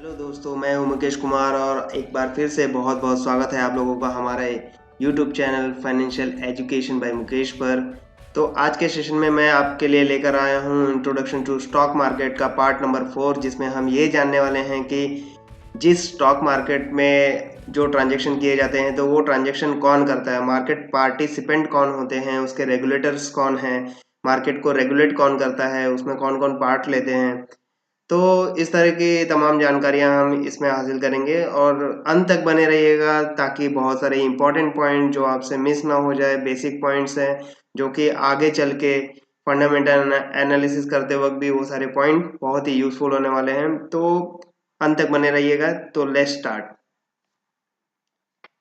Hello दोस्तों, मैं हूं मुकेश कुमार और एक बार फिर से बहुत बहुत स्वागत है आप लोगों का हमारे YouTube channel financial education by Mukesh पर। तो आज के सेशन में मैं आपके लिए लेकर आया हूं इंट्रोडक्शन टू स्टॉक मार्केट का पार्ट नंबर 4, जिसमें हम ये जानने वाले हैं कि जिस स्टॉक मार्केट में जो ट्रांजैक्शन किए जाते हैं तो वो ट्रांजैक्शन कौन करता है, मार्केट पार्टिसिपेंट कौन होते हैं, उसके रेगुलेटर्स कौन हैं, मार्केट को रेगुलेट कौन करता है, उसमें कौन कौन पार्ट लेते हैं। तो इस तरह की तमाम जानकारियाँ हम इसमें हासिल करेंगे और अंत तक बने रहिएगा ताकि बहुत सारे इम्पोर्टेंट पॉइंट जो आपसे मिस ना हो जाए, बेसिक पॉइंट्स हैं जो कि आगे चल के फंडामेंटल एनालिसिस करते वक्त भी वो सारे पॉइंट बहुत ही यूज़फुल होने वाले हैं। तो अंत तक बने रहिएगा। तो लेट्स स्टार्ट।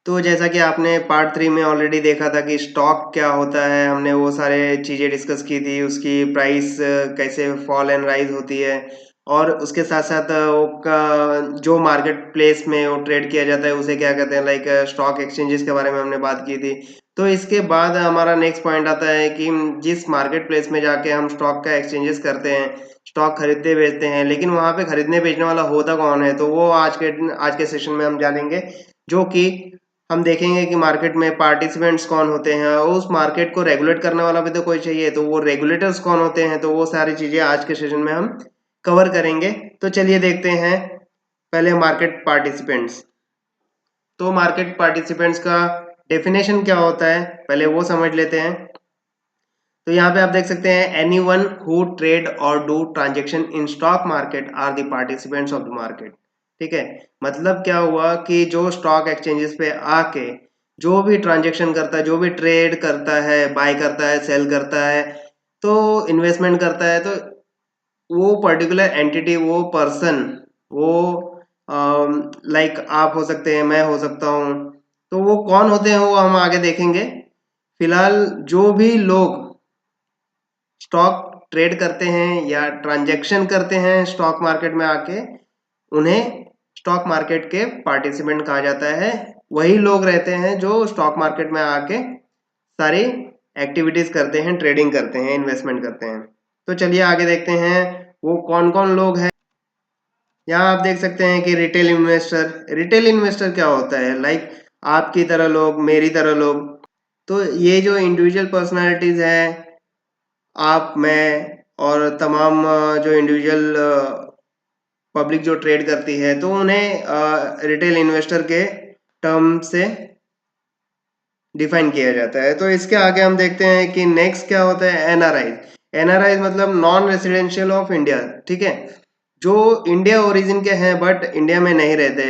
तो जैसा कि आपने पार्ट 3 में ऑलरेडी देखा था कि स्टॉक क्या होता है, हमने वो सारे चीज़ें डिस्कस की थी, उसकी प्राइस कैसे फॉल एंड राइज होती है और उसके साथ-साथ वो का जो मार्केट प्लेस में वो ट्रेड किया जाता है उसे क्या कहते हैं, लाइक स्टॉक एक्सचेंजेस के बारे में हमने बात की थी। तो इसके बाद हमारा नेक्स्ट पॉइंट आता है कि जिस मार्केट प्लेस में जाके हम स्टॉक का एक्सचेंजेस करते हैं, स्टॉक खरीदते-बेचते हैं, लेकिन वहाँ पे खरीदने-बेचने वाला होता कौन है? तो वो आज के सेशन में हम जानेंगे, जो कि हम देखेंगे कि मार्केट में पार्टिसिपेंट्स कौन होते हैं और उस मार्केट को रेगुलेट करने वाला भी तो कोई चाहिए, तो वो रेगुलेटर्स कौन होते हैं, तो वो सारी चीजें आज के सेशन में हम कवर करेंगे। तो चलिए देखते हैं पहले मार्केट पार्टिसिपेंट्स। तो मार्केट पार्टिसिपेंट्स का डेफिनेशन क्या होता है, पहले वो समझ लेते हैं। तो यहाँ पे आप देख सकते हैं, anyone who trade or do transaction in stock market are the participants of the market. ठीक है, मतलब क्या हुआ कि जो स्टॉक एक्सचेंजेस पे आके जो भी ट्रांजैक्शन करता है, जो भी ट्रेड करता है, बाय करता है, सेल करता है, तो इन्वेस्टमेंट करता है, तो वो पर्टिकुलर एंटिटी, वो पर्सन, वो लाइक आप हो सकते हैं, मैं हो सकता हूँ, तो वो कौन होते हैं वो हम आगे देखेंगे। फिलहाल जो भी लोग स्टॉक ट्रेड करते हैं या ट्रांजैक्शन करते हैं स्टॉक मार्केट में आके, उन्हें स्टॉक मार्केट के पार्टिसिपेंट कहा जाता है। वही लोग रहते हैं जो स्टॉक मार्केट में आके सारी एक्टिविटीज करते हैं, ट्रेडिंग करते हैं, इन्वेस्टमेंट करते हैं। तो चलिए आगे देखते हैं वो कौन कौन लोग हैं। यहाँ आप देख सकते हैं कि रिटेल इन्वेस्टर। रिटेल इन्वेस्टर क्या होता है, लाइक आपकी तरह लोग, मेरी तरह लोग। तो ये जो इंडिविजुअल पर्सनालिटीज हैं, आप, मैं और तमाम जो इंडिविजुअल पब्लिक जो ट्रेड करती है, तो उन्हें रिटेल इन्वेस्टर के टर्म से डिफाइन किया जाता है। तो इसके आगे हम देखते हैं कि नेक्स्ट क्या होता है, एनआरआई। एनआरआई मतलब नॉन रेसिडेंशियल ऑफ इंडिया। ठीक है, जो इंडिया ओरिजिन के हैं बट इंडिया में नहीं रहते,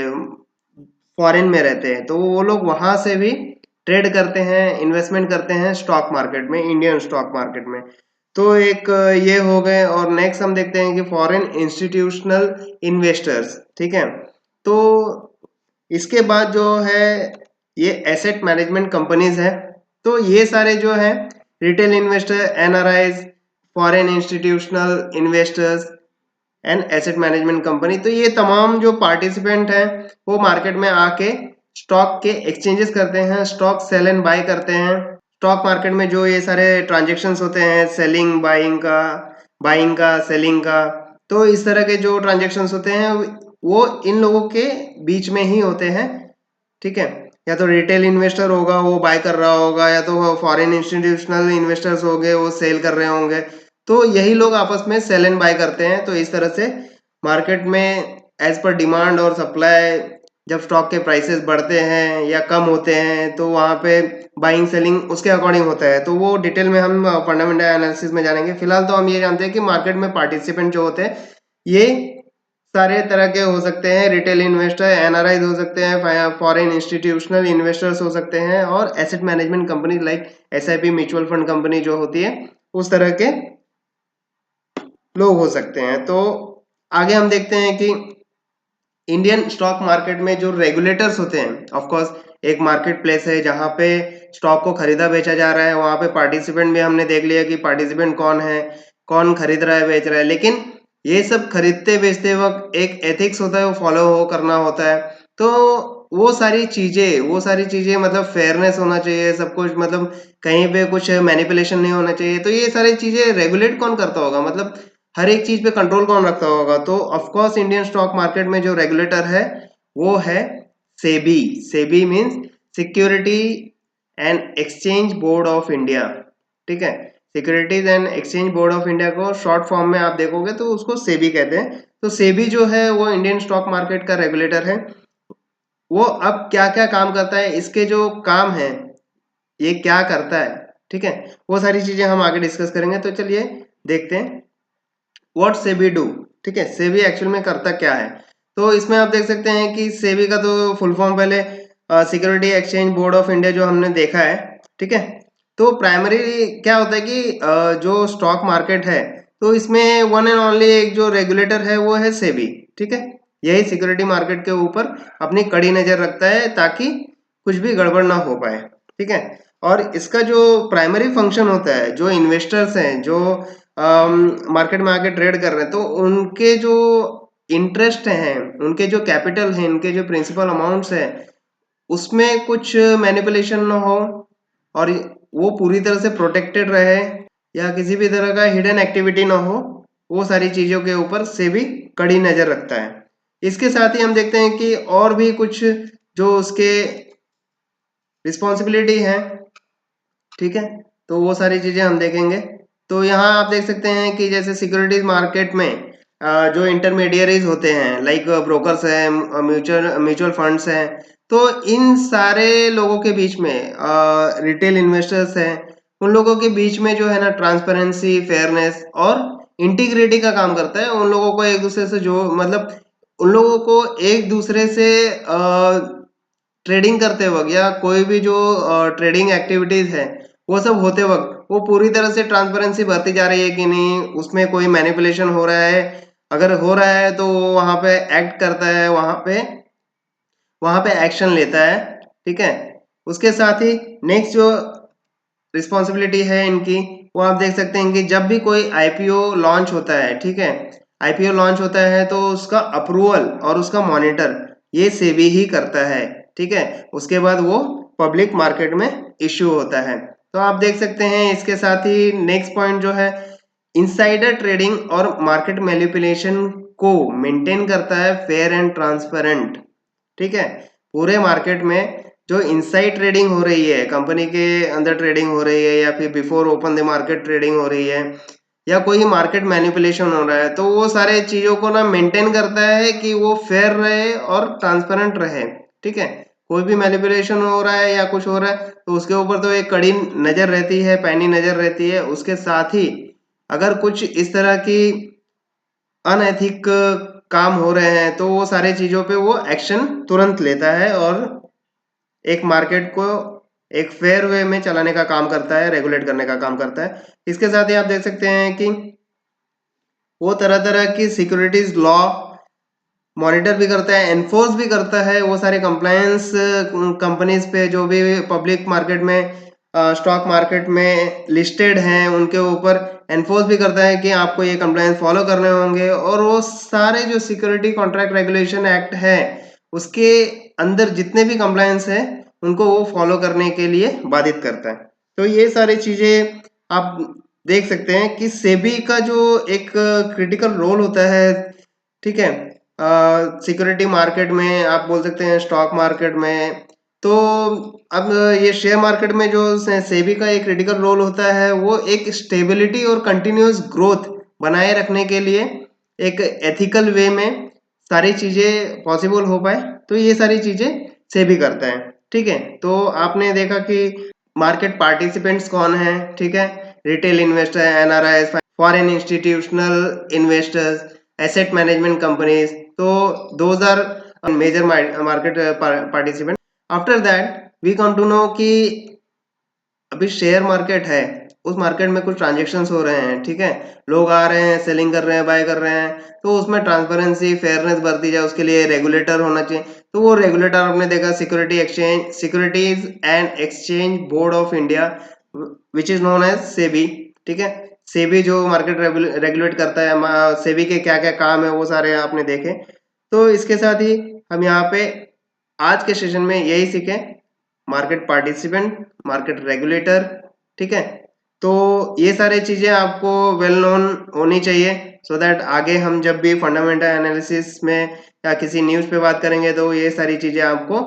फॉरेन में रहते हैं, तो वो लोग वहां से भी ट्रेड करते हैं, इन्वेस्टमेंट करते हैं स्टॉक मार्केट में, इंडियन स्टॉक मार्केट में। तो एक ये हो गए। और नेक्स्ट हम देखते हैं कि फॉरेन इंस्टीट्यूशनल इन्वेस्टर्स। ठीक है, तो इसके बाद जो है ये एसेट मैनेजमेंट कंपनीज है। तो ये सारे जो है retail investor, NRIs, foreign institutional investors and asset management company, तो ये तमाम जो पार्टिसिपेंट हैं वो मार्केट में आके स्टॉक के एक्सचेंजेस करते हैं, स्टॉक सेल एंड बाय करते हैं। स्टॉक मार्केट में जो ये सारे ट्रांजेक्शन्स होते हैं, सेलिंग बाइंग का, सेलिंग का, तो इस तरह के जो ट्रांजेक्शन्स होते हैं वो इन लोगों के बीच में ही होते हैं। ठीक है, या तो रिटेल इन्वेस्टर होगा वो बाय कर रहा होगा, या तो फॉरेन इंस्टीट्यूशनल इन्वेस्टर्स हो गए वो सेल कर रहे होंगे। तो यही लोग आपस में सेल एंड बाय करते हैं। तो इस तरह से मार्केट में एज पर डिमांड और सप्लाई, जब स्टॉक के प्राइसेस बढ़ते हैं या कम होते हैं, तो वहाँ पे बाइंग सेलिंग उसके अकॉर्डिंग होता है। तो वो डिटेल में हम फंडामेंटल एनालिसिस में जानेंगे। फिलहाल तो हम ये जानते हैं कि मार्केट में पार्टिसिपेंट जो होते हैं ये सारे तरह के हो सकते हैं। रिटेल इन्वेस्टर, एनआरआईज हो सकते हैं, फॉरेन इंस्टीट्यूशनल इन्वेस्टर्स हो सकते हैं, और asset management company like SIP mutual fund company जो होती है, उस तरह के लोग हो सकते हैं। तो आगे हम देखते हैं कि इंडियन स्टॉक मार्केट में जो रेगुलेटर्स होते हैं, ऑफ कोर्स एक मार्केट प्लेस है जहां पे स्टॉक को खरीदा बेचा जा रहा है, वहां पे पार्टिसिपेंट भी हमने देख लिया कि पार्टिसिपेंट कौन है, कौन खरीद रहा है, बेच रहा है। लेकिन ये सब खरीदते बेचते वक्त एक एथिक्स होता है, वो फॉलो हो करना होता है। तो वो सारी चीजें मतलब फेयरनेस होना चाहिए, सब कुछ, मतलब कहीं पे कुछ मैनिपुलेशन नहीं होना चाहिए। तो ये सारी चीजें रेगुलेट कौन करता होगा, मतलब हर एक चीज पे कंट्रोल कौन रखता होगा? तो of course Indian stock market में जो रेगुलेटर है वो है SEBI. SEBI means security and Exchange Board of India. ठीक है, securities and Exchange Board of India को शॉर्ट फॉर्म में आप देखोगे तो उसको सेबी कहते हैं। तो सेबी जो है वो इंडियन स्टॉक मार्केट का रेगुलेटर है। वो अब क्या क्या काम करता है, इसके जो काम है ये क्या करता है, ठीक है, वो सारी चीजें हम आगे डिस्कस करेंगे। तो चलिए देखते हैं व्हाट सेबी डू। ठीक है, सेबी एक्चुअल में करता क्या है? तो इसमें आप देख सकते हैं कि सेबी का तो फुल फॉर्म पहले security exchange Board of India जो हमने देखा है। ठीक है, तो प्राइमरी क्या होता है कि जो स्टॉक मार्केट है तो इसमें वन एंड ओनली एक जो रेगुलेटर है वो है सेबी। ठीक है, यही सिक्योरिटी मार्केट के ऊपर अपनी कड़ी नजर रखता है ताकि कुछ भी गड़बड़ ना हो पाए। ठीक है, और इसका जो प्राइमरी फंक्शन होता है, जो इन्वेस्टर्स हैं जो मार्केट में आके ट्रेड कर रहे हैं, तो उनके जो इंटरेस्ट हैं, उनके जो कैपिटल हैं, इनके जो प्रिंसिपल अमाउंट्स हैं, उसमें कुछ मैनिपुलेशन ना हो और वो पूरी तरह से प्रोटेक्टेड रहे या किसी भी तरह का हिडन एक्टिविटी ना हो, वो सारी चीजों के ऊपर से भी कड़ी नजर रखता है। इसके साथ ही हम देखते हैं कि और भी कुछ जो उसके रिस्पॉन्सिबिलिटी है। ठीक है, तो वो सारी चीजें हम देखेंगे। तो यहाँ आप देख सकते हैं कि जैसे सिक्योरिटीज मार्केट में जो इंटरमीडियरीज होते हैं लाइक ब्रोकर्स हैं, म्यूचुअल म्यूचुअल फंड्स हैं, तो इन सारे लोगों के बीच में रिटेल इन्वेस्टर्स हैं, उन लोगों के बीच में जो है ना ट्रांसपेरेंसी, फेयरनेस और इंटीग्रिटी का काम करता है। उन लोगों को एक दूसरे से जो मतलब उन लोगों को एक दूसरे से ट्रेडिंग करते वक्त या कोई भी जो ट्रेडिंग एक्टिविटीज है वो सब होते वक्त वो पूरी तरह से ट्रांसपेरेंसी बढ़ती जा रही है कि नहीं, उसमें कोई मैनिपुलेशन हो रहा है, अगर हो रहा है तो वो वहां पे एक्ट करता है, वहां पे एक्शन लेता है। ठीक है, उसके साथ ही नेक्स्ट जो रिस्पॉन्सिबिलिटी है इनकी, वो आप देख सकते हैं कि जब भी कोई आईपीओ लॉन्च होता है, ठीक है, आईपीओ लॉन्च होता है तो उसका अप्रूवल और उसका मॉनिटर ये सेबी ही करता है। ठीक है, उसके बाद वो पब्लिक मार्केट में इश्यू होता है। तो आप देख सकते हैं इसके साथ ही नेक्स्ट पॉइंट जो है इनसाइडर ट्रेडिंग और मार्केट मैनिपुलेशन को मेंटेन करता है फेयर एंड ट्रांसपेरेंट। ठीक है, पूरे मार्केट में जो इनसाइड ट्रेडिंग हो रही है, कंपनी के अंदर ट्रेडिंग हो रही है या फिर before open the market trading हो रही है या कोई मार्केट मैनिपुलेशन हो रहा है, तो वो सारे चीजों को ना मेंटेन करता है कि वो फेयर रहे और ट्रांसपेरेंट रहे। ठीक है, कोई भी मैनिपुलेशन हो रहा है या कुछ हो रहा है तो उसके ऊपर तो एक कड़ी नजर रहती है, पैनी नजर रहती है। उसके साथ ही अगर कुछ इस तरह की अनैतिक काम हो रहे हैं तो वो सारे चीजों पे वो एक्शन तुरंत लेता है और एक मार्केट को एक फेयर वे में चलाने का काम करता है, रेगुलेट करने का काम करता है। इसके साथ ही आप देख सकते हैं कि वो तरह तरह की सिक्योरिटीज लॉ मॉनिटर भी करता है, एनफोर्स भी करता है। वो सारे कंप्लायंस कंपनीज पे जो भी पब्लिक मार्केट में स्टॉक मार्केट में लिस्टेड हैं उनके ऊपर एनफोर्स भी करता है कि आपको ये कंप्लायंस फॉलो करने होंगे। और वो सारे जो सिक्योरिटी कॉन्ट्रैक्ट रेगुलेशन एक्ट है उसके अंदर जितने भी कंप्लायंस है उनको वो फॉलो करने के लिए बाधित करता है। तो ये सारी चीजें आप देख सकते हैं कि सेबी का जो एक क्रिटिकल रोल होता है। ठीक है, सिक्योरिटी मार्केट में आप बोल सकते हैं, स्टॉक मार्केट में। तो अब ये शेयर मार्केट में जो सेबी का एक क्रिटिकल रोल होता है वो एक स्टेबिलिटी और कंटिन्यूअस ग्रोथ बनाए रखने के लिए एक एथिकल वे में सारी चीजें पॉसिबल हो पाए, तो ये सारी चीजें सेबी करता है। ठीक है, तो आपने देखा कि मार्केट पार्टिसिपेंट्स कौन है। ठीक है, retail investor, NRI, foreign institutional investors, asset management companies, तो those are major market participant. After that we come to know कि अभी शेयर मार्केट है, उस मार्केट में कुछ ट्रांजेक्शन्स हो रहे हैं। ठीक है, लोग आ रहे हैं, सेलिंग कर रहे हैं, बाय कर रहे हैं, तो उसमें ट्रांसपेरेंसी, फेयरनेस बढ़ती जाए उसके लिए रेगुलेटर होना चाहिए। तो वो रेगुलेटर आपने देखा Securities and Exchange Board of India which is known as SEBI. ठीक है, सेबी जो मार्केट रेगुलेट करता है, सेबी के क्या क्या काम है वो सारे आपने देखे। तो इसके साथ ही हम यहाँ पे आज के सेशन में यही सीखे, मार्केट पार्टिसिपेंट, मार्केट रेगुलेटर। ठीक है, तो ये सारी चीज़ें आपको वेल नोन होनी चाहिए, सो दैट आगे हम जब भी फंडामेंटल एनालिसिस में या किसी न्यूज़ पे बात करेंगे तो ये सारी चीज़ें आपको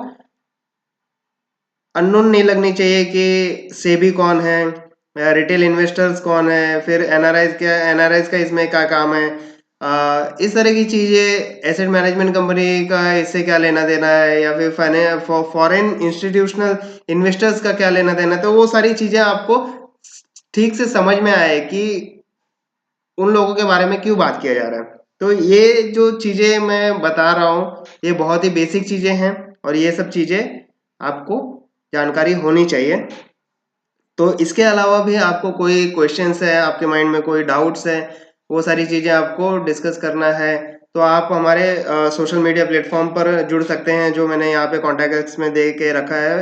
अननोन नहीं लगनी चाहिए कि सेबी कौन है, रिटेल इन्वेस्टर्स कौन है, फिर एनआरआईज़ का इसमें क्या काम है। इस तरह की चीज़ें, एसेट मैनेजमेंट कंपनी का इससे क्या लेना-देना है, या फिर फॉरेन इंस्टीट्यूशनल इन्वेस्टर्स का क्या लेना-देना है, तो वो सारी चीज़ें आपको ठीक से समझ में आए कि उन लोगों के बारे में क्यों बात किया जा रहा है। तो ये जो चीज़ें मैं बता रहा हूँ, ये बहुत ही बेसिक चीज़ें हैं और ये सब चीज़ें आपको जानकारी होनी चाहिए। तो इसके अलावा भी आपको कोई क्वेश्चंस है, आपके माइंड में कोई डाउट्स है, वो सारी चीज़ें आपको डिस्कस करना है, तो आप हमारे सोशल मीडिया प्लेटफ़ॉर्म पर जुड़ सकते हैं, जो मैंने यहाँ पे कॉन्टैक्ट्स में दे के रखा है।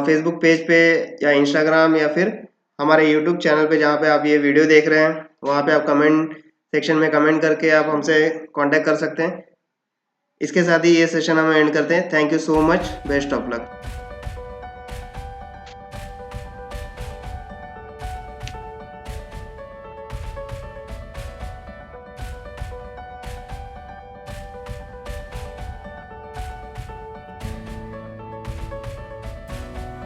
फ़ेसबुक पेज पे या इंस्टाग्राम या फिर हमारे यूट्यूब चैनल पे जहाँ पे आप ये वीडियो देख रहे हैं, वहाँ पे आप कमेंट सेक्शन में कमेंट करके आप हमसे कॉन्टैक्ट कर सकते हैं। इसके साथ ही ये सेशन हम एंड करते हैं। Thank you so much. Best of luck.